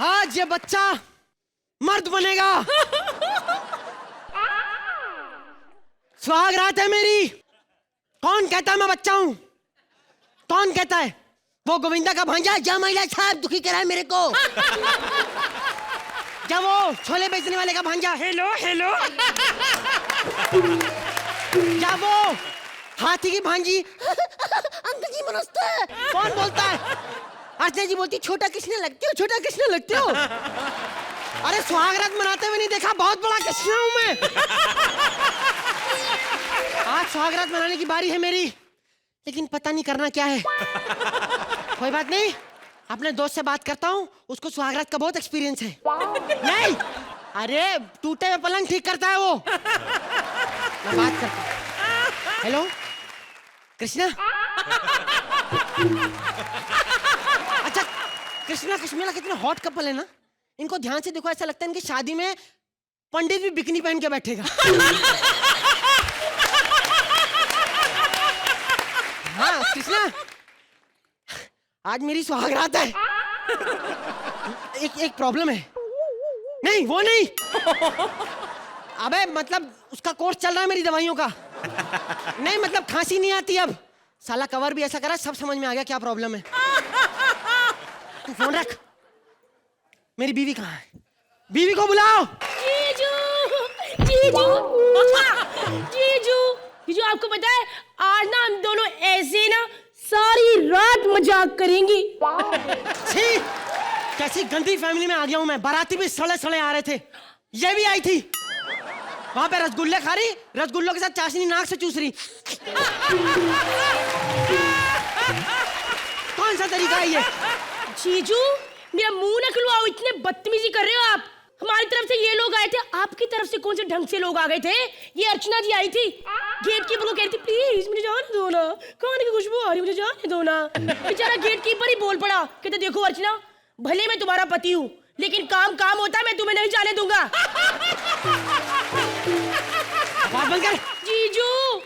आज ये बच्चा मर्द बनेगा। सुहागरात है मेरी। कौन कहता है मैं बच्चा हूं? कौन कहता है? वो गोविंदा का भांजा जा महिला साहब दुखी करा है मेरे को। जब वो छोले बेचने वाले का भांजा हेलो हेलो। जब वो हाथी की भांजी अंकल जी नमस्ते कौन बोलता है? अर्चना जी बोलती छोटा कृष्ण लगते हो, छोटा कृष्ण लगते हो। अरे सुहागरात मनाते हुए नहीं देखा? बहुत बड़ा कृष्ण हूं मैं। आज सुहागरात मनाने की बारी है मेरी, लेकिन पता नहीं करना क्या है। कोई बात नहीं, अपने दोस्त से बात करता हूँ, उसको सुहागरात का बहुत एक्सपीरियंस है। नहीं, अरे टूटे हुए पलंग ठीक करता है वो। मैं बात करता हूँ। हेलो कृष्णा। अच्छा कृष्णा कृष्णा कितना हॉट कपल है ना। इनको ध्यान से देखो, ऐसा लगता है इनकी शादी में पंडित भी बिकनी पहन के बैठेगा। हाँ कृष्णा, आज मेरी सुहागरात है। एक प्रॉब्लम है। नहीं वो नहीं, अबे मतलब उसका कोर्स चल रहा है मेरी दवाइयों का। नहीं मतलब खांसी नहीं आती अब। साला कवर भी ऐसा करा, सब समझ में आ गया क्या प्रॉब्लम है। तू फोन रख। मेरी बीवी कहाँ है? बीवी को बुलाओ। जीजू, जीजू, जीजू, जीजू आपको पता है आज ना हम दोनों ऐसे ना सारी रात मजाक करेंगी। छी, कैसी गंदी फैमिली में आ गया हूं मैं। बाराती भी सड़े सड़े आ रहे थे, ये भी आई थी। वहां पे रसगुल्ले खा रही, रसगुल्लों के साथ चाशनी नाक से चूस रही। कौन सा तरीका है ये? जीजू मेरा मुंह न खुलवाओ, इतने बदतमीजी कर रहे हो आप। हमारी तरफ से ये लोग आए थे, आपकी तरफ से कौन से ढंग से लोग आ गए थे? ये अर्चना जी आई थी, गेट कीपर को कह रही थी प्लीज मुझे जाने दो ना, खाने की खुशबू आ रही मुझे जाने दो ना। बेचारा गेट कीपर ही बोल पड़ा, कहते देखो अर्चना भले मैं तुम्हारा पति हूँ, लेकिन काम काम होता है, मैं तुम्हें नहीं जाने दूंगा। बात बंद कर। जीजू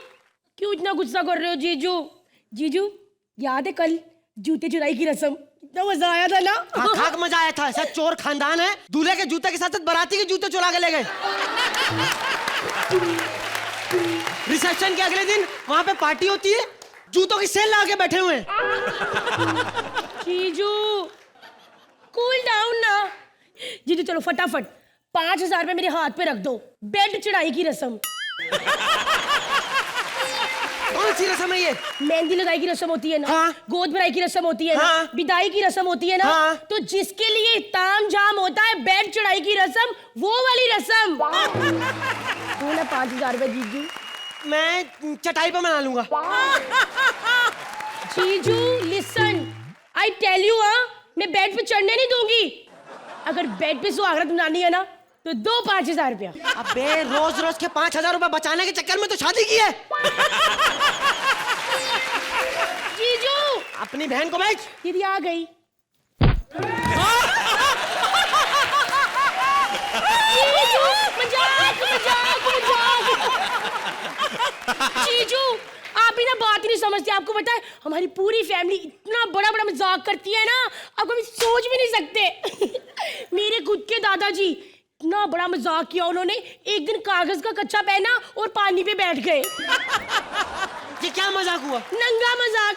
क्यों इतना गुस्सा कर रहे हो जीजू? जीजू याद है कल जूते चुराई की रस्म, इतना मजा आया था ना? हाँ खाक मजा आया था। ऐसा चोर खानदान है, दूल्हे के जूते के साथ बाराती के जूते चुरा के ले गए। रिसेप्शन के अगले दिन वहां पे पार्टी होती है, जूतों की सेल लगा के बैठे हुए हैं। जीजू कूल डाउन ना। जीजू चलो फटाफट 5,000 रुपए मेरे हाथ पे रख दो, बेड चढ़ाई की रस्म। कौन सी रस्म है ये? मेहंदी लगाई की रस्म होती है ना, हाँ। गोद भराई की रस्म होती है ना, हाँ। विदाई की रस्म होती है ना, हाँ। तो जिसके लिए ताम झाम होता है बेड चढ़ाई की रस्म, वो वाली रस्म। दो ना 5,000 रुपए जीजू। मैं चटाई पे मना लूंगा। जीजू लिसन, आई टेल यू मैं बेड पे चढ़ने नहीं दूंगी। अगर बेड पे सुहागरात मनानी है ना तो दो 5,000 रुपया। अबे रोज रोज के 5,000 रुपए बचाने के चक्कर में तो शादी की है। जीजू अपनी बहन को बेच। दीदी आ गई। जीजू मजाक मजाक मजाक। जीजू आप ही ना बात ही नहीं समझते। आपको पता है हमारी पूरी फैमिली इतना बड़ा बड़ा मजाक करती है ना, आप कभी सोच भी नहीं सकते। मेरे खुद के दादाजी इतना बड़ा मजाक किया उन्होंने, एक दिन कागज का कच्चा पहना और पानी पे बैठ गए। ये क्या मजाक हुआ? नंगा मजाक।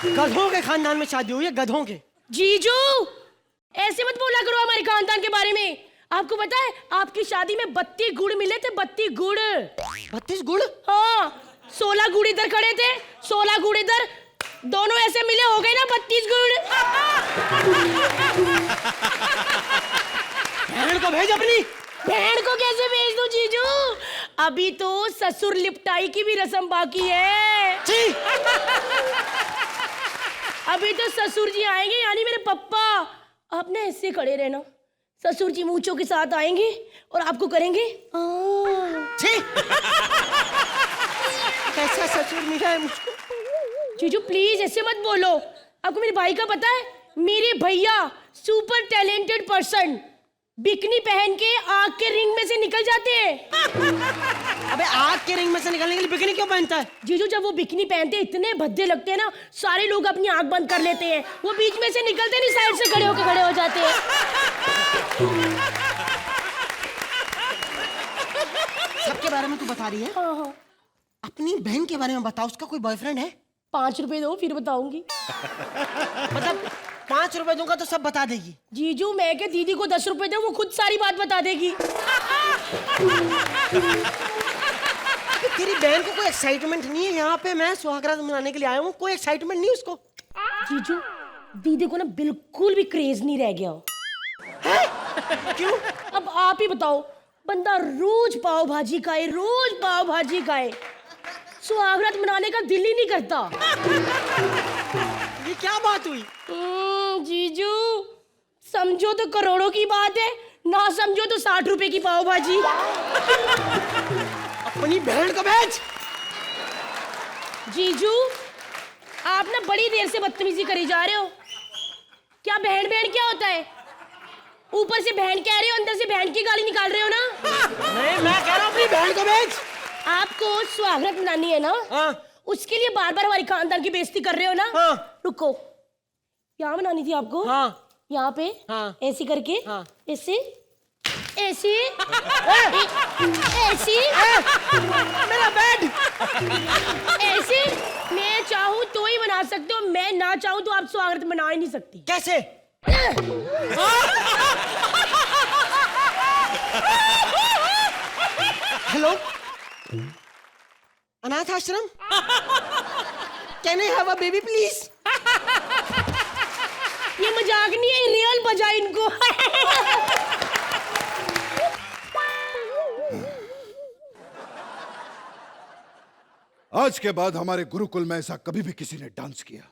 गधों के खानदान में शादी हुई है, गधों के। जीजू ऐसे मत बोला करो हमारे खानदान के बारे में। आपको पता है आपकी शादी में 32 गुड़ मिले थे, 32 गुड़। 32 गुड़? हाँ 16 गुड़ इधर खड़े थे, 16 गुड़ इधर, दोनों ऐसे मिले हो गए ना 32 गुड़। बहन को भेज अपनी। बहन को कैसे भेज दूं जीजू? अभी तो ससुर लिपटाई की भी रस्म बाकी है। अभी तो ससुर जी आएंगे, यानी मेरे पप्पा। आपने ऐसे खड़े रहना, ससुर जी मूंछों के साथ आएंगे और आपको करेंगे कैसा ससुर मिला है मुझको। जीजू प्लीज ऐसे मत बोलो। आपको मेरे भाई का पता है, मेरे भैया सुपर टैलेंटेड पर्सन, बिकनी पहन के आग के रिंग में से निकल जाते हैं। अबे आग के रिंग में से निकलने के लिए बिकनी क्यों पहनता है? जीजू जब वो बिकनी पहनते हैं इतने भद्दे लगते हैं ना, सारे लोग अपनी आंख बंद कर लेते हैं। वो बीच में से निकलते नहीं, साइड से खड़े हो जाते हैं। सबके बारे में तू बता रही है? हाँ हाँ। अपनी बहन के बारे में बता, उसका कोई बॉयफ्रेंड है? 5 रुपए दो फिर बताऊंगी। मतलब 5 रुपए दूंगा तो सब बता देगी? जीजू मैं के दीदी को 10 रुपए दो, वो खुद सारी बात बता देगी। तेरी बहन को कोई एक्साइटमेंट नहीं है यहाँ पे? मैं सुहागरात मनाने के लिए आया हूँ, कोई एक्साइटमेंट नहीं उसको? जीजू दीदी को ना बिल्कुल भी क्रेज नहीं रह गया। है? क्यों? अब आप ही बताओ, बंदा रोज पाव भाजी खाए, सुहागरात मनाने का दिल ही नहीं करता। ये क्या बात हुई? जीजू समझो तो करोड़ों की बात है, ना समझो तो 60 रुपए की पाव भाजी। अपनी बहन को बेच। जीजू आप ना बड़ी देर से बदतमीजी करी जा रहे हो। क्या बहन क्या होता है? ऊपर से बहन कह रहे हो, अंदर से बहन की गाली निकाल रहे हो ना। नहीं, मैं कह रहा हूँ अपनी बहन को बेच। आपको सुहागरात मनानी है ना? हाँ। उसके लिए बार बार हमारी खानदान की बेइज्जती कर रहे हो ना। हाँ। रुको, यहाँ मनानी थी आपको? हाँ। यहाँ पे? हाँ। ऐसी करके? हाँ। ऐसे ऐसे ऐसे मेरा बेड। ऐसे मैं चाहूँ तो ही मना सकते हो, मैं ना चाहूँ तो आप स्वागत मना ही नहीं सकती। कैसे? हेलो, अनाथ आश्रम, can I have a baby please? ये मजाक नहीं है, रियल बजा इनको। आज के बाद हमारे गुरुकुल में ऐसा कभी भी किसी ने डांस किया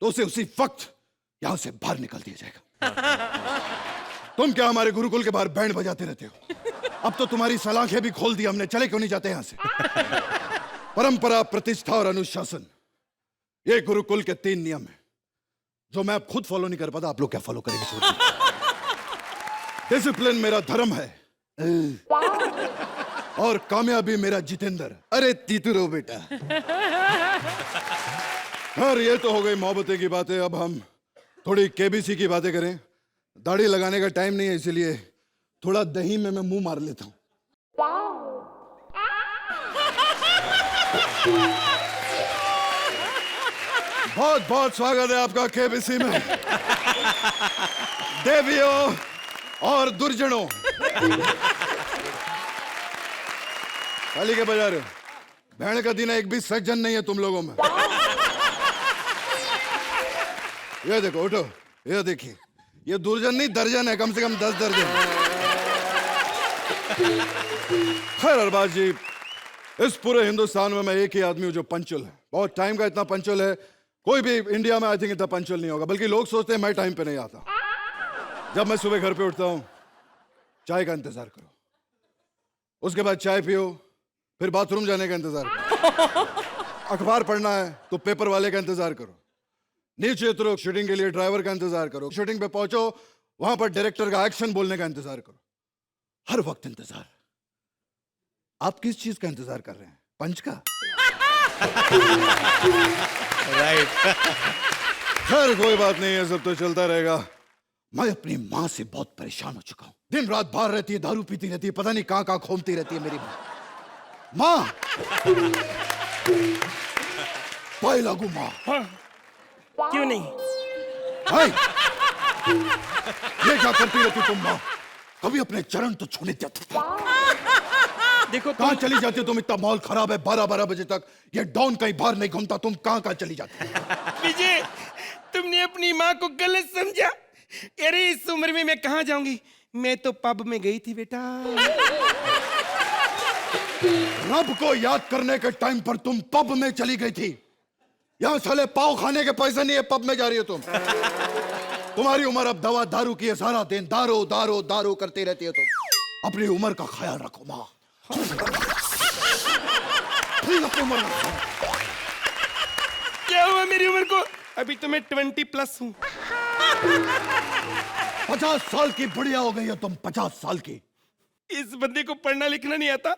तो उसे उसी वक्त यहां से बाहर निकाल दिया जाएगा। तुम क्या हमारे गुरुकुल के बाहर बैंड बजाते रहते हो? अब तो तुम्हारी सलाखें भी खोल दी हमने, चले क्यों नहीं जाते यहां से? परंपरा, प्रतिष्ठा और अनुशासन, ये गुरुकुल के 3 नियम है जो मैं अब खुद फॉलो नहीं कर पाता। आप लोग क्या फॉलो करेंगे? डिसिप्लिन मेरा धर्म है और कामयाबी मेरा जितेंद्र। अरे तीतू रो बेटा। खैर ये तो हो गई मोहब्बतें की बातें, अब हम थोड़ी केबीसी की बातें करें। दाढ़ी लगाने का टाइम नहीं है, इसलिए थोड़ा दही में मैं मुंह मार लेता हूं। बहुत बहुत स्वागत है आपका केबीसी में, देवियों और दुर्जनों। खाली के बजा रहे हो? बहन का दिन है, एक भी सज्जन नहीं है तुम लोगों में। ये देखो, उठो, ये देखिए, ये दुर्जन नहीं दर्जन है, कम से कम 10 दर्जन। खैर अरबाज जी, इस पूरे हिंदुस्तान में मैं एक ही आदमी हूं जो पंचुअल है। बहुत टाइम का इतना पंचुअल है, कोई भी इंडिया में आई थिंक इतना पंचुअल नहीं होगा। बल्कि लोग सोचते हैं मैं टाइम पे नहीं आता। जब मैं सुबह घर पे उठता हूं, चाय का इंतजार करो, उसके बाद चाय पियो, फिर बाथरूम जाने का इंतजार करो, अखबार पढ़ना है तो पेपर वाले का इंतजार करो, नीचे उतरो, शूटिंग के लिए ड्राइवर का इंतजार करो, शूटिंग पे पहुंचो, वहां पर डायरेक्टर का एक्शन बोलने का इंतजार करो। हर वक्त इंतजार। आप किस चीज का इंतजार कर रहे हैं? पंच का? राइट। खैर कोई बात नहीं है, सब तो चलता रहेगा। मैं अपनी माँ से बहुत परेशान हो चुका हूँ। दिन रात बाहर रहती है, दारू पीती रहती है, पता नहीं कहाँ कहाँ घूमती रहती है मेरी माँ। पाए लागू माँ। क्यों नहीं? हाय, ये क्या करती रहती तुम माँ? कभी अपने चरण तो छूने देती। देखो कहाँ चली जाती हो तुम? इतना माहौल खराब है, 12-12 बजे तक ये डॉन कहीं बाहर नहीं घूमता, तुम कहाँ कहाँ चली जाती? विजय, तुमने अपनी माँ को गलत समझा। अरे इस उम्र में मैं कहाँ जाऊंगी, मैं तो पब में गई थी बेटा। रब को याद करने के टाइम पर तुम पब में चली गई थी। यहाँ साले पाव खाने के पैसे नहीं है, पब में जा रही हो तुम। तुम्हारी उम्र अब दवा दारू की है, सारा दिन दारू दारू दारू करती रहती है तुम। अपनी उम्र का ख्याल रखो माँ। अपनी उम्र का क्या हुआ मेरी उम्र को? अभी तो मैं 20+ हूँ। 50 साल की बुढ़िया हो गई हो तुम, 50 साल की। इस बंदे को पढ़ना लिखना नहीं आता।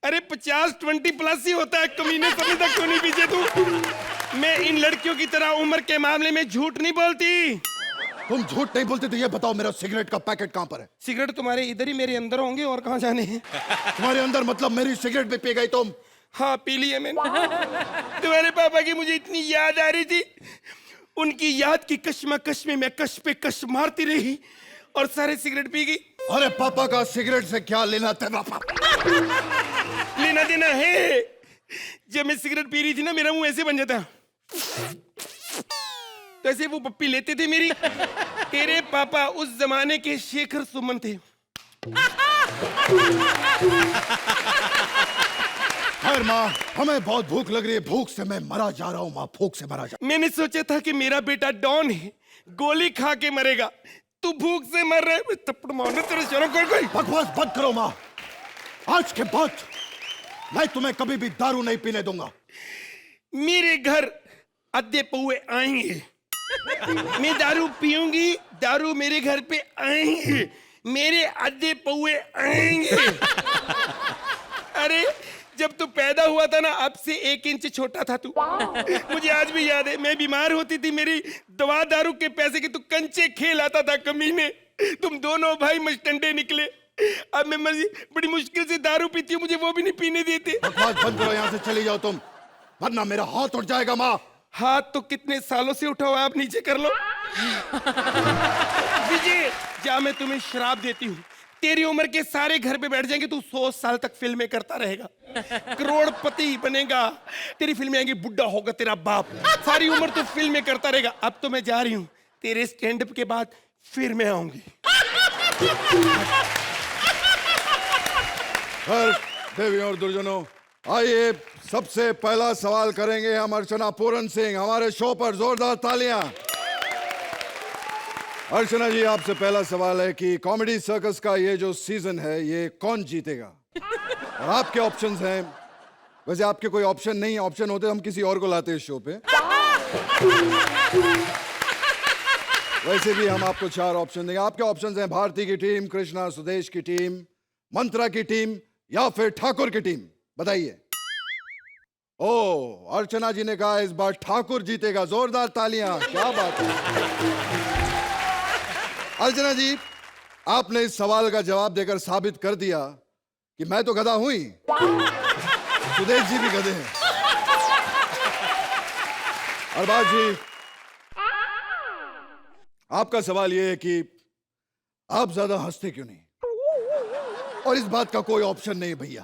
अरे 50-20+ ही होता है, कमीने समय तक क्यों नहीं पीछे तू? मैं इन लड़कियों की तरह उम्र के मामले में झूठ नहीं बोलती। तुम झूठ नहीं बोलते तो ये बताओ मेरा सिगरेट का पैकेट कहाँ पर है? सिगरेट तुम्हारे इधर ही मेरे अंदर होंगे, और कहाँ जाने हैं? तुम्हारे अंदर मतलब मेरी सिगरेट भी पी गई तुम? हाँ, पी ली है मैंने। तुम्हारे पापा की मुझे इतनी याद आ रही थी, उनकी याद की कश्मकश में मैं कश पे कश मारती रही और सारे सिगरेट पी गई। अरे पापा का सिगरेट से क्या लेना तेरा? लेना देना है। जब मैं सिगरेट पी रही थी ना, मेरा मुंह ऐसे बन जाता, तो ऐसे वो पप्पी लेते थे मेरी। तेरे पापा उस जमाने के शेखर सुमन थे। खैर माँ, हमें बहुत भूख लग रही है, भूख से मैं मरा जा रहा हूँ माँ, भूख से मरा जा। मैंने सोचा था कि मेरा बेटा डॉन है, गोली खा के मरेगा, तू भूख से मर रहा है। मैं थप्पड़ मारने तेरे शर्म कर गई। बकवास बंद करो माँ, आज के बाद मैं तुम्हें कभी भी दारू नहीं पीने दूंगा। मेरे घर अद्धे पौए आएंगे, मैं दारू पीऊंगी, दारू मेरे घर पे आएंगे, मेरे अद्धे पौए आएंगे। अरे जब तू पैदा हुआ था ना, अब से 1 इंच छोटा था तू। मुझे आज भी याद है, मैं बीमार होती थी, मेरी दवा दारू के पैसे की तू कंचे खेल आता था कमीने। तुम दोनों भाई मस्टंडे निकले। अब मैं बड़ी मुश्किल से दारू पीती हूँ, मुझे वो भी नहीं पीने देते। बकवास बंद करो, यहाँ से चली जाओ तुम, वरना मेरा हाथ उठ जाएगा माँ। हाथ तो कितने सालों से उठा हुआ है, आप नीचे कर लो। विजय, जा, मैं तुम्हें श्राप देती हूँ, तेरी उम्र के सारे घर पे बैठ जाएंगे, तू 100 साल तक फिल्में करता रहेगा, करोड़पति बनेगा, तेरी फिल्में आएंगी, बुढ़ा होगा तेरा बाप, सारी उम्र तू फिल्में करता रहेगा। अब तो मैं जा रही हूँ, तेरे स्टैंड अप के बाद फिर मैं आऊंगी। देवी और दुर्जनों, आइए सबसे पहला सवाल करेंगे हम अर्चना पूरन सिंह। हमारे शो पर जोरदार तालियां। अर्चना जी, आपसे पहला सवाल है कि कॉमेडी सर्कस का ये जो सीजन है, ये कौन जीतेगा? और आपके ऑप्शंस हैं, वैसे आपके कोई ऑप्शन नहीं, ऑप्शन होते हम किसी और को लाते इस शो पे। वैसे भी हम आपको 4 ऑप्शन देंगे। आपके ऑप्शंस हैं भारती की टीम, कृष्णा सुदेश की टीम, मंत्रा की टीम या फिर ठाकुर की टीम। बताइए। ओ, अर्चना जी ने कहा इस बार ठाकुर जीतेगा, जोरदार तालियां, क्या बात है। अर्चना जी, आपने इस सवाल का जवाब देकर साबित कर दिया कि मैं तो गधा हूं ही, सुदेश जी भी गधे हैं। अरबाज जी, आपका सवाल यह है कि आप ज्यादा हंसते क्यों नहीं? और इस बात का कोई ऑप्शन नहीं भैया।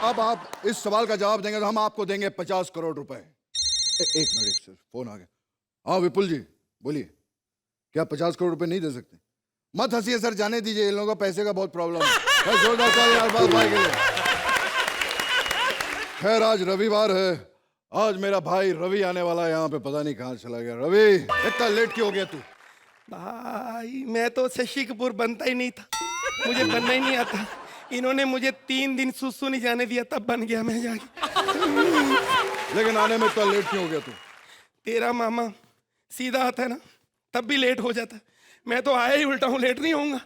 अब आप इस सवाल का जवाब देंगे तो हम आपको देंगे 50 करोड़ रुपए। एक मिनट सर, फोन आ गया। हाँ विपुल जी बोलिए, क्या 50 करोड़ रुपए नहीं दे सकते? मत हंसिए सर, जाने दीजिए, इन लोगों का पैसे का बहुत प्रॉब्लम है। जोरदार तालियां अरबाज भाई के लिए। खैर आज रविवार है, आज मेरा भाई रवि आने वाला है यहाँ पे, पता नहीं कहाँ चला गया। रवि, इतना लेट क्यों हो गया तू? भाई मैं तो शशि कपूर बनता ही नहीं था, मुझे बनना ही नहीं आता। इन्होंने मुझे 3 दिन सुसु नहीं जाने दिया, तब बन गया मैं जाके। लेकिन आने में इतना लेट क्यों हो गया तू? तेरा मामा सीधा आता है ना, तब भी लेट हो जाता। मैं तो आया ही उल्टा हूँ, लेट नहीं होऊंगा।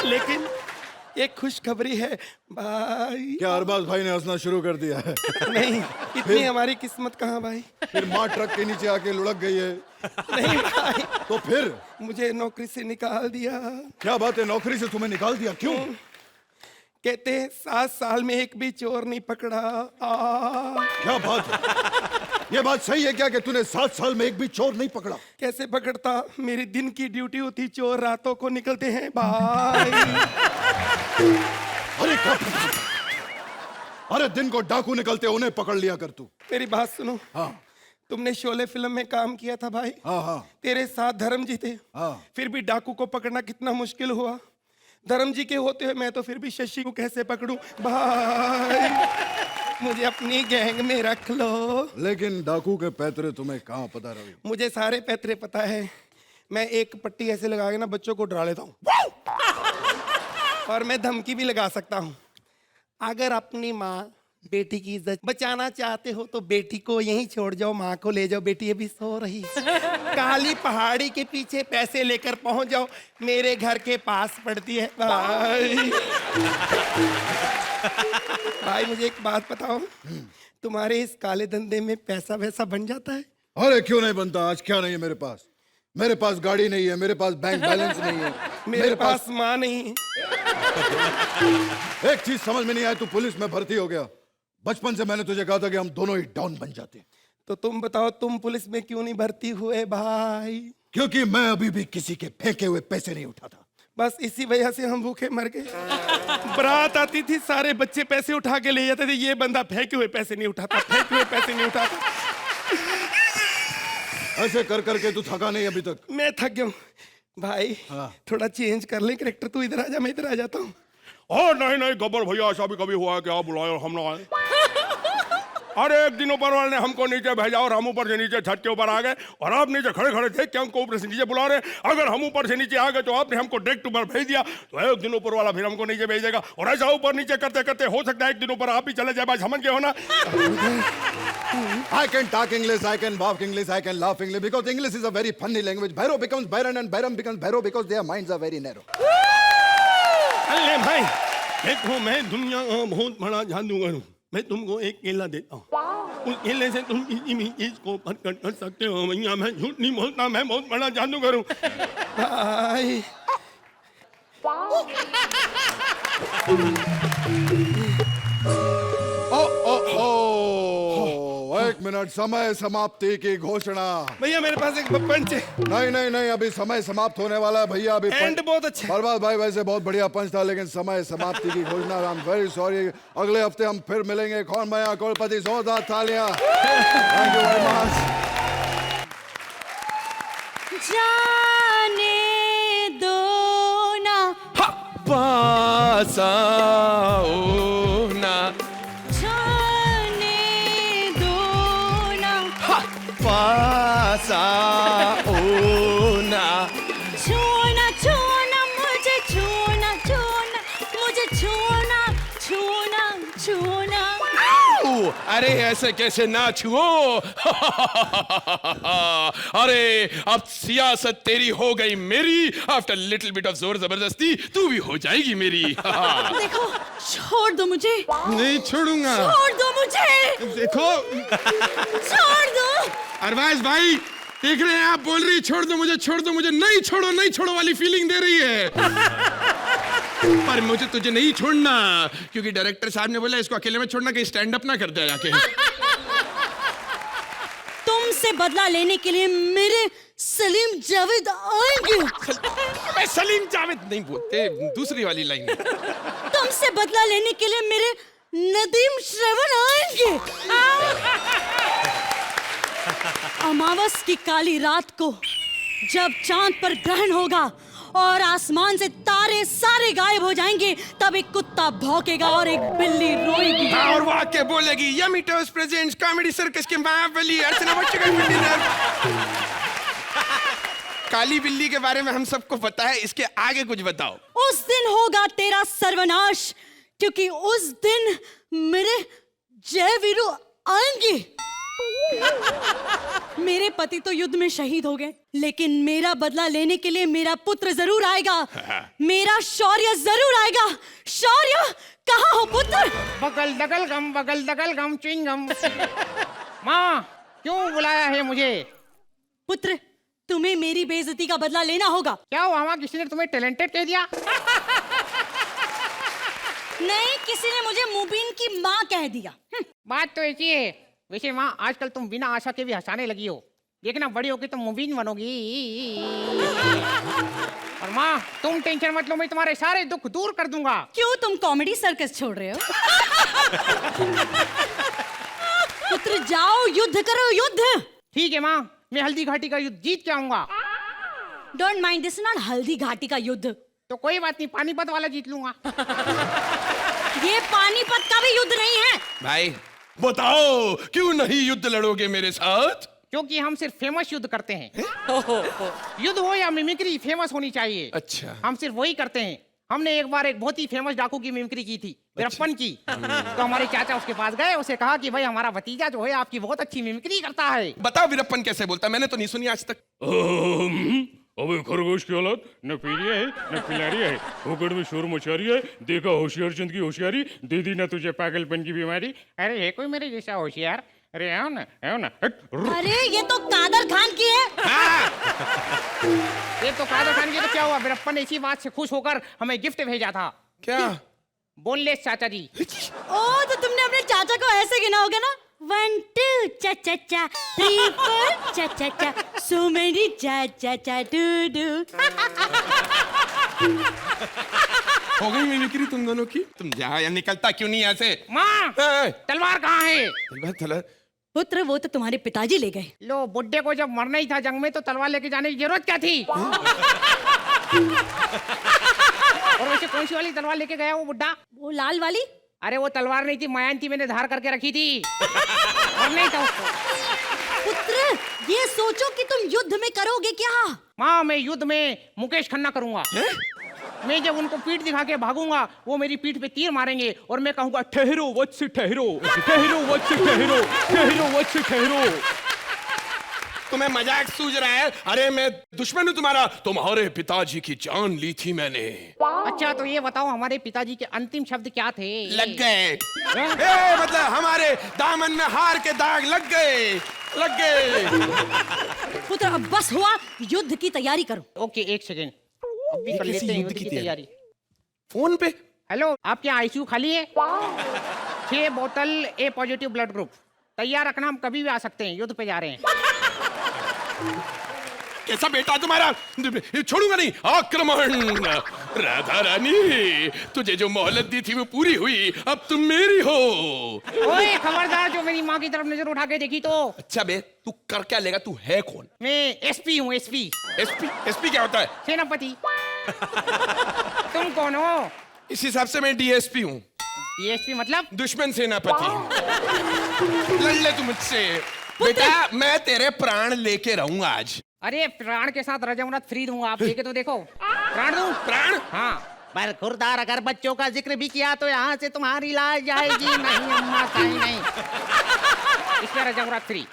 लेकिन एक खुशखबरी है भाई। क्या अरबाज भाई ने हंसना शुरू कर दिया है? नहीं, इतनी हमारी किस्मत कहाँ भाई। फिर माँ ट्रक के नीचे आके लुढ़क गई है? नहीं भाई, तो फिर मुझे नौकरी से निकाल दिया। क्या बात है, नौकरी से तुम्हें निकाल दिया? क्यों? कहते 7 साल में एक भी चोर नहीं पकड़ा। क्या बात है, ये बात सही है क्या कि तूने 7 साल में एक भी चोर नहीं पकड़ा? कैसे पकड़ता, मेरी दिन की ड्यूटी होती, चोर रातों को निकलते हैं भाई। अरे क्या, अरे दिन को डाकू निकलते, उन्हें पकड़ लिया कर तू। मेरी बात सुनो। हाँ तुमने शोले फिल्म में काम किया था भाई। हाँ हाँ तेरे साथ धर्म जी थे। हाँ। फिर भी डाकू को पकड़ना कितना मुश्किल हुआ। धर्म जी के होते हुए मैं तो फिर भी शशि को कैसे पकड़ूं भाई। मुझे अपनी गैंग में रख लो। लेकिन डाकू के पैतरे तुम्हें कहाँ पता रवि? मुझे सारे पैतरे पता है। मैं एक पट्टी ऐसे लगा के ना बच्चों को डरा लेता हूँ, और मैं धमकी भी लगा सकता हूँ, अगर अपनी माँ बेटी की इज्जत बचाना चाहते हो तो बेटी को यहीं छोड़ जाओ, माँ को ले जाओ, बेटी अभी सो रही है। काली पहाड़ी के पीछे पैसे लेकर पहुंच जाओ, मेरे घर के पास पड़ती है। भाई भाई मुझे एक बात बताओ, तुम्हारे इस काले धंधे में पैसा वैसा बन जाता है? अरे क्यों नहीं बनता, आज क्या नहीं है मेरे पास? मेरे पास गाड़ी नहीं है, मेरे पास बैंक बैलेंस नहीं है, मेरे पास माँ नहीं है। एक चीज समझ में नहीं आई, तू पुलिस में भर्ती हो गया। बचपन से मैंने तुझे कहा था कि हम दोनों ही डॉन बन जाते हैं। तो तुम बताओ, तुम पुलिस में क्यों नहीं भर्ती हुए भाई? क्योंकि मैं अभी भी किसी के फेंके हुए पैसे नहीं उठाता। बस इसी वजह से हम भूखे मर गए। बारात आती थी, सारे बच्चे पैसे उठा के ले जाते थे, ये बंदा फेंके हुए पैसे नहीं उठाता, फेंके हुए पैसे नहीं उठाता। ऐसे कर करके तू थका नहीं अभी तक? मैं थक गया हूँ भाई। हाँ। थोड़ा चेंज कर ले कैरेक्टर, तू इधर आ जा, मैं इधर आ जाता हूँ। नहीं नहीं गब्बर भैया, ऐसा भी कभी हुआ है कि आप बुलाए और हम ना आए? अरे एक दिन ऊपर वाले ने हमको नीचे भेजा और हम ऊपर से नीचे छत के ऊपर आ गए, और आप नीचे खड़े खड़े थे कि हमको ऊपर से नीचे बुला रहे। अगर हम ऊपर से नीचे आ गए तो आपने हमको डायरेक्ट ऊपर भेज दिया, तो एक दिन ऊपर वाला फिर हमको नीचे भेजेगा, और ऐसा ऊपर नीचे करते करते हो सकता है एक दिन ऊपर आप ही चले जाए। बात समझ के हो ना? I can talk English, I can walk English, I can laugh English, because English is a very funny language. Bhairo becomes Byron and Byron becomes Bhairo because their minds are very narrow. अरे भाई देखो, मैं दुनिया का बहुत बड़ा जादूगर हूँ। मैं तुमको एक केला देता हूँ, उस केले से तुम किसी भी चीज को प्रकट कर सकते हो। भैया मैं झूठ नहीं बोलता, मैं बहुत बड़ा जादूगर हूँ भाई। एक मिनट, समय समाप्ति की घोषणा। भैया मेरे पास एक पंच है। नहीं नहीं नहीं, अभी समय समाप्त होने वाला है भैया। अभी एंड बहुत अच्छा है। बर्बाद भाई वैसे बहुत बढ़िया पंच था, लेकिन समय समाप्ति की घोषणा। I am very sorry. अगले हफ्ते हम फिर मिलेंगे। कौन बना करोड़पति? जोरदार तालियां। Thank you very much. जाने दो ना पास आओ ना, जाने दो ना पास आओ ना, छूना छूना मुझे, छूना छूना मुझे, छूना छूना छूना। अरे ऐसे कैसे ना छुओ? अरे अब सियासत तेरी हो गई मेरी। आफ्टर लिटिल बिट ऑफ जोर जबरदस्ती तू भी हो जाएगी मेरी। देखो, छोड़ दो मुझे, नहीं छोड़ूंगा। छोड़ दो मुझे, देखो छोड़ दो। अरबाज भाई देख रहे हैं, आप बोल रही छोड़ दो मुझे, छोड़ दो मुझे, नहीं छोड़ो नहीं छोड़ो वाली फीलिंग दे रही है। पर मुझे तुझे नहीं छोड़ना, क्योंकि डायरेक्टर साहब ने बोला इसको अकेले में छोड़ना, कहीं स्टैंड अप ना कर दे जाके। तुमसे बदला लेने के लिए मेरे सलीम जावेद आएंगे। मैं सलीम जावेद नहीं बोलते, दूसरी वाली लाइन। तुमसे बदला लेने के लिए मेरे नदीम श्रवण आएंगे। अमावस की काली रात को जब चांद पर ग्रहण होगा और आसमान से तारे सारे गायब हो जाएंगे, तब एक कुत्ता भौंकेगा और एक बिल्ली रोएगी। और वो आके बोलेगी यमी टोस प्रेजेंट्स कॉमेडी सर्कस के महाबली अर्चना बच्चन। काली बिल्ली के बारे में हम सबको पता है, इसके आगे कुछ बताओ। उस दिन होगा तेरा सर्वनाश, क्योंकि उस दिन मेरे जय वीरू आएंगे। मेरे पति तो युद्ध में शहीद हो गए, लेकिन मेरा बदला लेने के लिए मेरा पुत्र जरूर आएगा। मेरा शौर्य जरूर आएगा। शौर्य, कहाँ हो पुत्र? बगल दगल गम चिंगम। माँ क्यों बुलाया है मुझे? पुत्र, तुम्हें मेरी बेइज्जती का बदला लेना होगा। क्या हुआ माँ, किसी ने तुम्हें टैलेंटेड कह दिया? नहीं, किसी ने मुझे मुबीन की माँ कह दिया। बात तो ऐसी है। वैसे माँ आजकल तुम बिना आशा के भी हंसाने लगी हो, देखना बड़ी होगी तुम मुबीन बनोगी। और माँ तुम टेंशन मत लो, मैं तुम्हारे सारे दुख दूर कर दूंगा। क्यों, तुम कॉमेडी सर्कस छोड़ रहे हो? पुत्र जाओ, युद्ध करो, युद्ध। ठीक है माँ, मैं हल्दी घाटी का युद्ध जीत के आऊंगा। Don't mind this, not Haldi Ghati का युद्ध। तो कोई बात नहीं, पानीपत वाला जीत लूंगा। ये पानीपत का भी युद्ध नहीं है। भाई बताओ क्यों नहीं युद्ध लड़ोगे मेरे साथ? क्योंकि हम सिर्फ फेमस युद्ध करते हैं। युद्ध हो या मिमिक्री, फेमस होनी चाहिए। अच्छा। हम सिर्फ वही करते हैं। हमने एक बार एक बहुत ही फेमस डाकू की मिमिक्री की थी, वीरप्पन की। तो हमारे चाचा उसके पास गए, उसे कहा कि भाई हमारा भतीजा जो है आपकी बहुत अच्छी मिमिक्री करता है। बताओ वीरप्पन कैसे बोलता है, मैंने तो नहीं सुनी आज तक। अबे खरगोश की औलाद, न पीली है न पिलारी है, होगड़ में शोर मचा रही है, देखा होशियार चंद की होशियारी, दे दी ना तुझे पागलपन की बीमारी। अरे है कोई मेरे जैसा होशियार? अरे आओ ना, आओ ना। अरे ये तो कादर खान की है। ये तो कादर खान की। तो क्या हुआ, वीरप्पन ने इसी बात से खुश होकर हमें गिफ्ट भेजा था। क्या? बोनलेस चाचा जी। ओ तो तुमने अपने चाचा को ऐसे गिना होगा ना, 1 2 चा चा चा, 3 4 चा चा चा, so many चा चा चा डू डू। हो गई मिमिक्री तुम दोनों की? तुम जा या निकलता क्यों नहीं यहाँ से? माँ, तलवार कहाँ है? तलवार पुत्र वो तो तुम्हारे पिताजी ले गए। लो, बुड्ढे को जब मरना ही था जंग में तो तलवार लेके जाने की जरूरत क्या थी? और वैसे कौन सी वाली तलवार लेके गया वो बुड्ढा? वो लाल वाली? अरे वो तलवार नहीं थी, मयान थी, मैंने धार करके रखी थी। और नहीं था उसको। पुत्र ये सोचो कि तुम युद्ध में करोगे क्या? माँ, मैं युद्ध में मुकेश खन्ना करूंगा। मैं जब उनको पीठ दिखा के भागूंगा, वो मेरी पीठ पे तीर मारेंगे और मैं कहूंगा ठहरो वत्स ठहरो, ठहरो वत्स ठहरो, ठहरो वत्स ठहरो। तुम्हें मजाक सूझ रहा है? अरे मैं दुश्मन हूँ तुम्हारा, तुम्हारे पिताजी की जान ली थी मैंने। अच्छा तो ये बताओ, हमारे पिताजी के अंतिम शब्द क्या थे? लग गए। मतलब हमारे दामन में हार के दाग लग गए, लग गए। पुत्र अब बस हुआ, युद्ध की तैयारी करो। ओके, एक सेकेंड, अभी कर लेते हैं युद्ध की तैयारी। फोन पे? हेलो, आपके आईसीयू खाली है? 6 बोतल ए पॉजिटिव ब्लड ग्रुप तैयार रखना, हम कभी भी आ सकते हैं, युद्ध पे जा रहे हैं। कैसा बेटा तुम्हारा, छोड़ूंगा नहीं। आक्रमण। राधा रानी, तुझे जो मोहलत दी थी वो पूरी हुई, अब तुम मेरी हो। ओए खबरदार, जो मेरी माँ की तरफ नजर उठा के देखी तो। अच्छा बे, तू कर क्या लेगा? तू है कौन? मैं एसपी हूँ, एसपी। एसपी? एसपी क्या होता है? सेनापति। तुम कौन हो? इस हिसाब से मैं डीएसपी हूँ। डीएसपी मतलब? दुश्मन सेनापति। लड़ ले तू मुझसे। बेटा मैं तेरे प्राण लेके रहूंगा आज। अरे प्राण के साथ रजमरत फ्री दूंगा, आप लेके तो देखो। प्राण दूं? प्राण? हाँ। पर खुरदार, अगर बच्चों का जिक्र भी किया तो यहाँ से तुम्हारी लाश जाएगी। नहीं अम्मा, कहीं नहीं। इसमें रजमरत फ्री।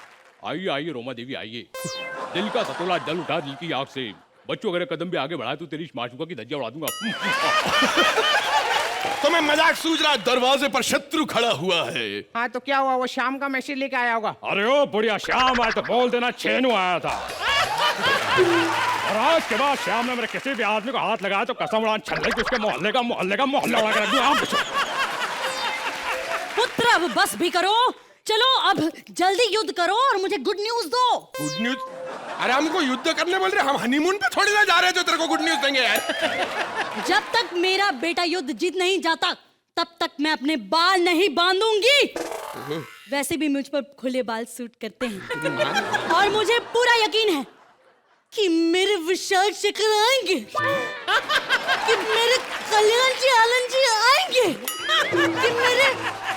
आइए आइए रोमा देवी आइए, दिल का सतोला जल उठा दिल की आग से, बच्चों अगर कदम भी आगे बढ़ाए तो तेरी माशूका की धज्जियां उड़ा दूंगा। तो मैं मजाक सूझ रहा, दरवाजे पर शत्रु खड़ा हुआ है। हाँ तो क्या हुआ, वो शाम का मैसेज लेके आया होगा। अरे ओ बुढ़िया, श्याम आया तो बोल देना छेनू आया था। और आज के बाद श्याम ने मेरे किसी भी आदमी को हाथ लगाया तो कसम उड़ान छल्ले कि उसके मोहल्ले का मोहल्ला उड़ा के रख दूं। पुत्र अब बस भी करो, चलो अब जल्दी युद्ध करो और मुझे गुड न्यूज दो। Good news? अरे हमको युद्ध करने बोल रहे, हम हनीमून पे थोड़ी ना जा रहे जो तेरे को गुड न्यूज देंगे यार। जब तक मेरा बेटा युद्ध जीत नहीं जाता तब तक मैं अपने बाल नहीं बांधूंगी। वैसे भी मुझ पर खुले बाल सूट करते हैं और मुझे पूरा यकीन है कि मेरे विशाल शिखर आएंगे, कि मेरे कल्याण जी आनंद जी आएंगे, कि मेरे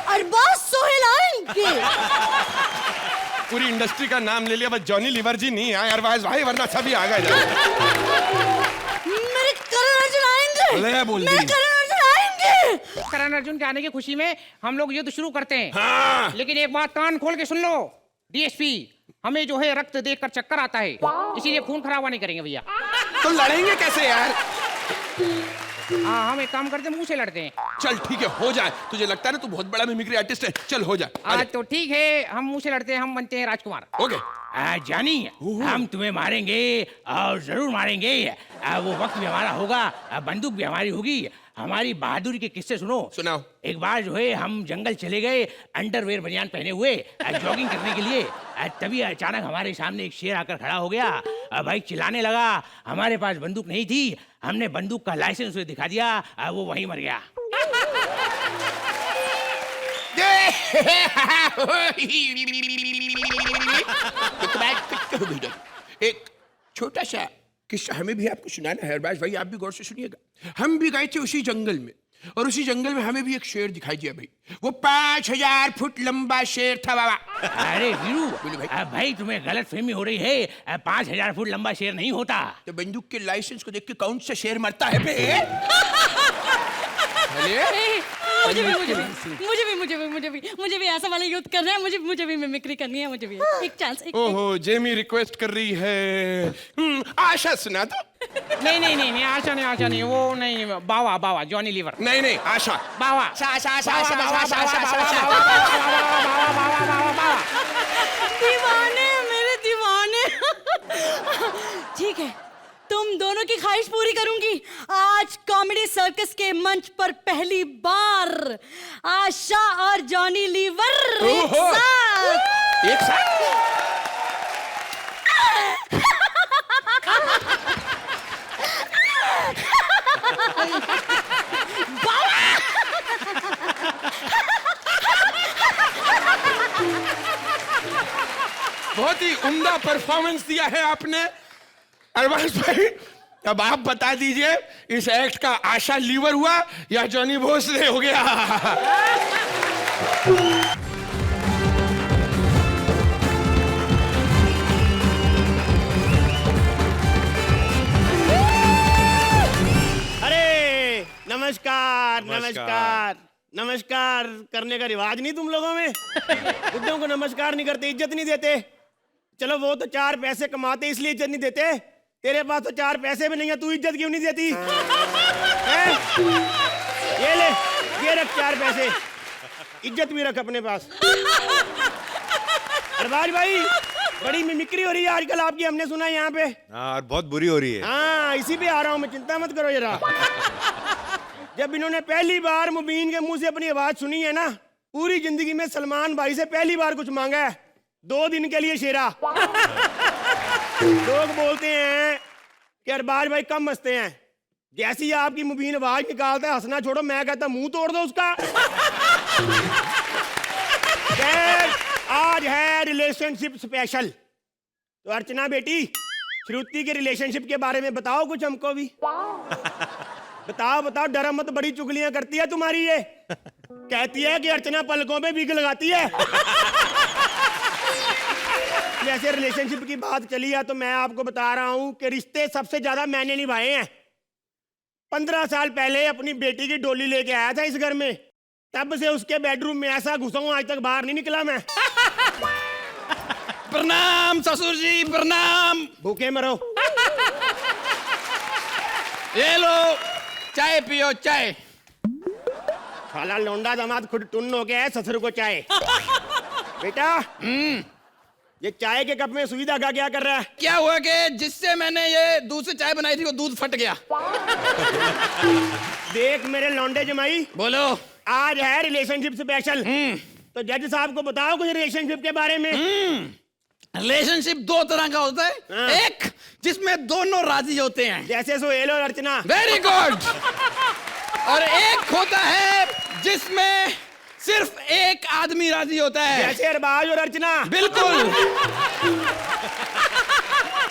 अरबाज सोहेल आएंगे। पूरी इंडस्ट्री का नाम ले लिया, बस जॉनी लीवर जी नहीं आए अरबाज भाई, वरना सभी आ गए। मेरे करण अर्जुन आएंगे, मेरे करण अर्जुन आएंगे। करण अर्जुन के आने की खुशी में हम लोग युद्ध शुरू करते हैं। हाँ। लेकिन एक बात कान खोल के सुन लो डीएसपी, हमें जो है रक्त देखकर चक्कर आता है, इसीलिए खून खराबा नहीं करेंगे भैया। तो लड़ेंगे कैसे यार? हाँ, हम एक काम करते हैं, मुंह से लड़ते हैं। चल ठीक है, हो जाए। तुझे लगता है ना तू बहुत बड़ा मिमिक्री आर्टिस्ट है, चल हो जाए। आज तो ठीक है, हम मुंह से लड़ते हैं, हम बनते हैं राजकुमार। ओके। जानी, हम तुम्हें मारेंगे और जरूर मारेंगे। वो वक्त भी हमारा होगा, बंदूक भी हमारी होगी। हमारी बहादुरी के किस्से सुनो। सुनाओ। एक बार जो है हम जंगल चले गए, अंडरवेयर बनियान पहने हुए, जॉगिंग करने के लिए। तभी अचानक हमारे सामने एक शेर आकर खड़ा हो गया। भाई चिल्लाने लगा। हमारे पास बंदूक नहीं थी, हमने बंदूक का लाइसेंस उसे दिखा दिया, वो वहीं मर गया। एक छोटा सा किस्सा हमें भी आपको सुनाना है अरबाज भाई, आप भी गौर से सुनिएगा। हम भी गए थे उसी जंगल में, और उसी जंगल में हमें भी एक शेर दिखाई दिया भाई। वो 5000 फुट लंबा शेर था बाबा। अरे वीरू, बोलो भाई। भाई तुम्हें गलत फहमी हो रही है। 5000 फुट लंबा शेर नहीं होता। तो बंदूक के लाइसेंस को देख के कौन सा शेर मरता है बे? मुझे भी ऐसा वाला युद्ध करना है। मुझे भी मिमिक्री करनी है। मुझे भी एक चांस। ओहो, जेमी रिक्वेस्ट कर रही है। आशा सुना तो। नहीं, आशा नहीं, वो नहीं, बावा जॉनी लीवर। नहीं, आशा। बावा दीवाने, मेरे दीवाने। ठीक है, तुम दोनों की ख्वाहिश पूरी करूंगी। आज कॉमेडी सर्कस के मंच पर पहली बार आशा और जॉनी लीवर एक ओहो। साथ। एक साथ? बहुत ही उम्दा परफॉर्मेंस दिया है आपने अरबाज भाई। अब आप बता दीजिए इस एक्ट का आशा लीवर हुआ या जॉनी भोसले हो गया? अरे नमस्कार करने का रिवाज नहीं तुम लोगों में? बुड्ढों को नमस्कार नहीं करते, इज्जत नहीं देते। चलो वो तो 4 पैसे कमाते इसलिए इज्जत नहीं देते। तेरे पास तो 4 पैसे भी नहीं है, तू इज्जत क्यों नहीं देती है? ये ले, ये रख 4 पैसे, इज्जत भी रख अपने पास। अरबाज भाई, बड़ी मिमिक्री हो रही है आजकल आपकी, हमने सुना है यहाँ पे। हाँ, बहुत बुरी हो रही है। हाँ, इसी पे आ रहा हूँ मैं, चिंता मत करो जरा। जब इन्होंने पहली बार मुबीन के मुंह से अपनी आवाज सुनी है ना, पूरी जिंदगी में सलमान भाई से पहली बार कुछ मांगा है। 2 दिन के लिए शेरा। लोग बोलते हैं कि अरबाज भाई कम हंसते हैं। जैसी ही आपकी मुबीन आवाज निकालता है, हंसना छोड़ो, मैं कहता मुंह तोड़ दो उसका। आज है रिलेशनशिप स्पेशल। तो अर्चना बेटी, श्रुति के रिलेशनशिप के बारे में बताओ कुछ हमको भी। बताओ, डरा मत, बड़ी चुगलियां करती है तुम्हारी ये। कहती है कि अर्चना पलकों पे बिग लगाती है। जैसे रिलेशनशिप की बात चली है तो मैं आपको बता रहा हूं कि रिश्ते सबसे ज्यादा मैंने निभाए हैं। 15 साल पहले अपनी बेटी की डोली लेके आया था इस घर में, तब से उसके बेडरूम में ऐसा घुसा हूं, आज तक बाहर नहीं निकला मैं। प्रणाम ससुर जी, प्रणाम। भूखे मरो। ये लो चाय पियो, चाय। साला लौंडा दामाद खुद टुन्न हो गया है, ससुर को चाय। बेटा, ये चाय के कप में सुई धागा क्या कर रहा है? क्या हुआ कि जिससे मैंने ये दूध से चाय बनाई थी वो दूध फट गया। देख मेरे लौंडे जमाई, बोलो। आज है रिलेशनशिप स्पेशल। तो जज साहब को बताओ कुछ रिलेशनशिप के बारे में। रिलेशनशिप 2 तरह का होता है। हाँ। एक जिसमें दोनों राजी होते हैं, जैसे सुहेल और अर्चना। Very good. और एक होता है जिसमें सिर्फ एक आदमी राजी होता है, जैसे अरबाज और अर्चना। बिल्कुल।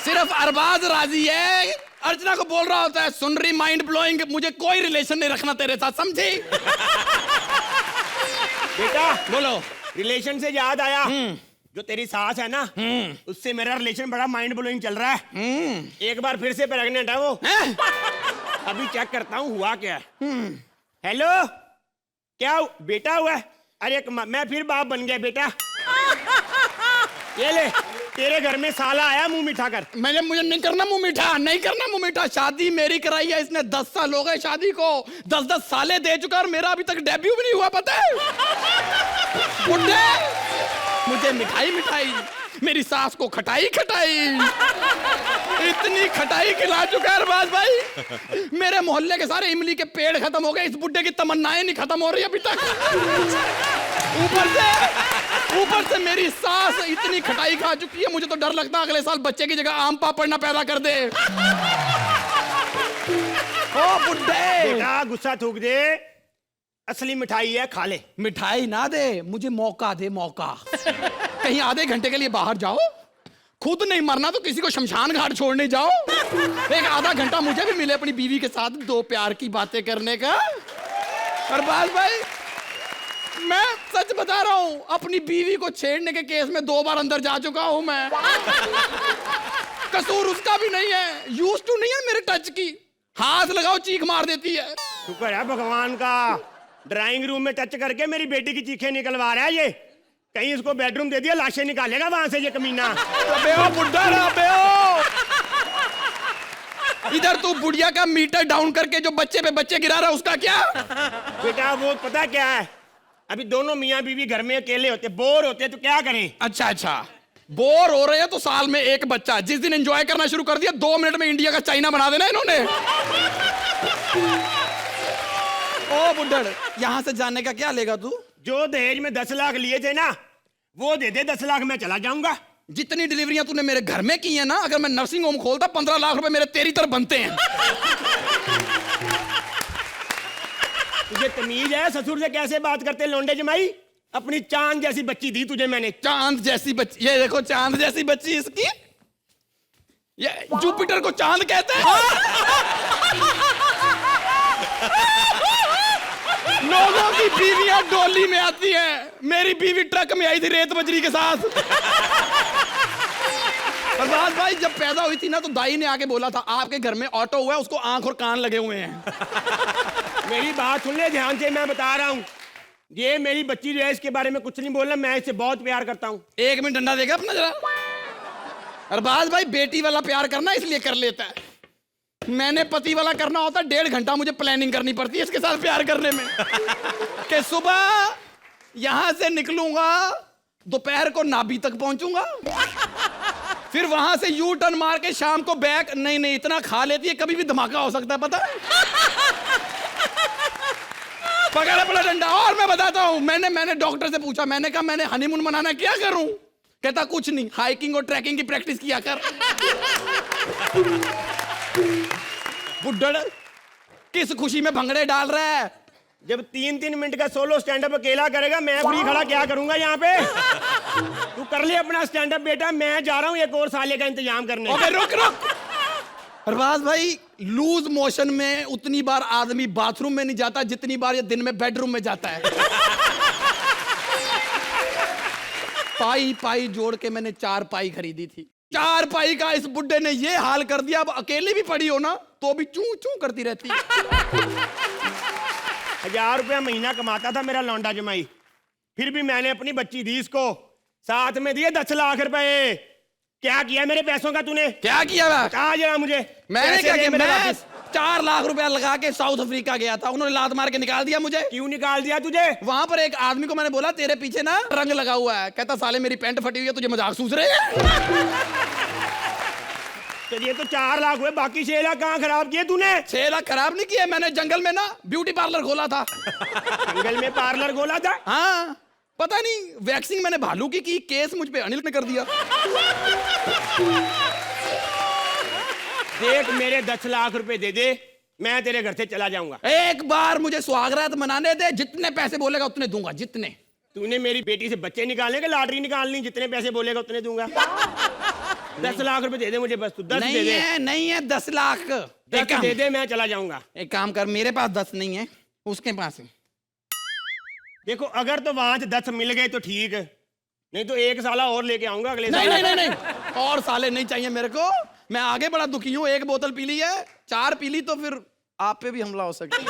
सिर्फ अरबाज राजी है, अर्चना को बोल रहा होता है, सुन रही, माइंड ब्लोइंग, मुझे कोई रिलेशन नहीं रखना तेरे साथ, समझी? बेटा बोलो। रिलेशन से याद आया, जो तेरी सास है ना, उससे मेरा रिलेशन बड़ा माइंड ब्लोइंग चल रहा है। एक बार फिर से प्रेग्नेंट है वो। अभी चेक करता हूँ हुआ क्या है। हेलो, क्या बेटा हुआ है? अरे मैं फिर बाप बन गया बेटा। ये ले, तेरे घर में साला आया मुंह मीठा कर। मुझे नहीं करना मुंह मीठा, नहीं करना मुंह मीठा। शादी मेरी कराई है इसने, 10 साल हो गए शादी को, 10 साले दे चुका और मेरा अभी तक डेब्यू भी नहीं हुआ, पता है? बुड्ढे, मुझे मिठाई, मेरी सास को खटाई, इतनी खटाई खिला चुका है अरबाज भाई, मेरे मोहल्ले के सारे इमली के पेड़ खत्म हो गए, इस बुड्ढे की तमन्नाएं नहीं खत्म हो रही अभी तक। ऊपर से मेरी सास इतनी खटाई खा चुकी है, मुझे तो डर लगता है अगले साल बच्चे की जगह आम पापड़ ना पैदा कर दे। ओ बुड्ढे, बेटा गुस्सा थूक दे, असली मिठाई है, खा ले। मिठाई ना दे, मुझे मौका दे, मौका। कहीं आधे घंटे के लिए बाहर जाओ, खुद नहीं मरना तो किसी को शमशान घाट छोड़ने जाओ, एक आधा घंटा मुझे भी मिले अपनी बीवी के साथ 2 प्यार की बातें करने का। अरबाज भाई, मैं सच बता रहा हूं, अपनी बीवी को छेड़ने के केस में 2 बार अंदर जा चुका हूं मैं। कसूर उसका भी नहीं है, यूज टू नहीं है मेरे टच की, हाथ लगाओ चीख मार देती है। शुक्र है भगवान का, ड्राइंग रूम में टच करके मेरी बेटी की चीखें निकलवा रहा है ये। कहीं इसको बेडरूम दे दिया, लाशें निकालेगा वहां से ये कमीना। अबे ओ बुड्ढा ना, अबे ओ इधर तू बुढ़िया का मीटर डाउन करके जो बच्चे पे बच्चे गिरा रहा है उसका क्या? बेटा वो पता क्या है, अभी दोनों मियाँ बीवी घर में अकेले होते, बोर होते, तो क्या करें? अच्छा अच्छा, बोर हो रहे हैं तो साल में एक बच्चा। जिस दिन एंजॉय करना शुरू कर दिया 2 मिनट में इंडिया का चाइना बना देना इन्होंने। ओ बुड्ढड़, यहाँ से जाने का क्या लेगा तू? जो दहेज में 10 लाख लिए थे ना, वो दे दे 10 लाख, मैं चला जाऊंगा। जितनी डिलीवरियां तूने मेरे घर में की है ना, अगर मैं नर्सिंग होम खोलता 15 लाख रुपए मेरे तेरी तरफ बनते हैं। तुझे तमीज है ससुर से कैसे बात करते लौंडे जमाई? अपनी चांद जैसी बच्ची दी तुझे मैंने। चांद जैसी बच्ची, ये देखो चांद जैसी बच्ची इसकी, ये जुपिटर को चांद कहते हैं। लोगों की बीवियां डोली में आती हैं, मेरी बीवी ट्रक में आई थी रेत बजरी के साथ। अरबाज भाई, जब पैदा हुई थी ना तो दाई ने आके बोला था आपके घर में ऑटो हुआ है, उसको आंख और कान लगे हुए हैं। मेरी बात सुन ले ध्यान से, मैं बता रहा हूँ, ये मेरी बच्ची जो है इसके बारे में कुछ नहीं बोलना, मैं इससे बहुत प्यार करता हूँ। 1 मिनट डंडा देगा अपना जरा। अरबाज भाई, बेटी वाला प्यार करना इसलिए कर लेता है, मैंने पति वाला करना होता 1.5 घंटा मुझे प्लानिंग करनी पड़ती है इसके साथ प्यार करने में। कि सुबह यहां से निकलूंगा, दोपहर को नाभि तक पहुंचूंगा, फिर वहां से यू टर्न मार के शाम को बैक। नहीं इतना खा लेती है, कभी भी धमाका हो सकता है, पता है। पकड़ अपना डंडा। और मैं बताता हूं, मैंने डॉक्टर से पूछा, मैंने कहा मैंने हनीमून मनाना क्या करूं? कहता कुछ नहीं, हाइकिंग और ट्रैकिंग की प्रैक्टिस किया कर। बुड्ढड़ किस खुशी में भंगड़े डाल रहा है? जब 3-3 मिनट का सोलो स्टैंड अप अकेला करेगा, मैं फ्री खड़ा क्या करूंगा यहाँ पे? तू कर ले अपना स्टैंड अप बेटा, मैं जा रहा हूँ एक और साले का इंतजाम करने। ओके रुक। अरबाज भाई, लूज मोशन में उतनी बार आदमी बाथरूम में नहीं जाता जितनी बार ये दिन में बेडरूम में जाता है। पाई जोड़ के मैंने 4 पाई खरीदी थी, 4 पाई का इस बुड्ढे ने ये हाल कर दिया। अब अकेली भी पड़ी हो ना तो भी चू चू करती रहती है। 1000 रुपया महीना कमाता था मेरा लौंडा जमाई, फिर भी मैंने अपनी बच्ची दी इसको, साथ में दिए 10 लाख रुपए। क्या किया मेरे पैसों का तूने? क्या किया? कहा जरा मुझे। मैंने क्या किया? मैं वापस। 4 लाख रुपया लगा के साउथ अफ्रीका गया था, उन्होंने लात मार के निकाल दिया मुझे। क्यों निकाल दिया तुझे? वहां पर एक आदमी को मैंने बोला तेरे पीछे ना रंग लगा हुआ है, कहता साले मेरी पैंट फटी हुई है, तुझे मजाक सूझ रहे है? तो ये तो 4 लाख हुए, बाकी 6 लाख कहाँ खराब किए तूने? 6 लाख खराब नहीं किए, मैंने जंगल में ना ब्यूटी पार्लर खोला था। जंगल में पार्लर खोला था? हाँ, पता नहीं वैक्सिंग मैंने भालू की केस मुझ पे अनिल ने कर दिया। देख मेरे 10 लाख रुपए दे दे, मैं तेरे घर से चला जाऊंगा। एक बार मुझे सुहागरात मनाने दे, जितने पैसे बोलेगा उतने दूंगा, जितने। तूने मेरी बेटी से बच्चे निकालने के लॉटरी निकालनी, जितने पैसे बोलेगा उतने दूंगा। 10 लाख रुपए दे दे मुझे, बस तू 10 दे दे। नहीं है 10 लाख। 10 दे दे, मैं चला जाऊंगा। एक काम कर, मेरे पास 10 नहीं है, उसके पास है। देखो अगर तो वहां से 10 मिल गए तो ठीक है, नहीं तो 1 साला और लेके आऊंगा अगले साल। नहीं, और साले नहीं चाहिए मेरे को। मैं आगे बड़ा दुखी हूँ, 1 बोतल पी ली है, 4 पी ली तो फिर आप पे भी हमला हो सकता है।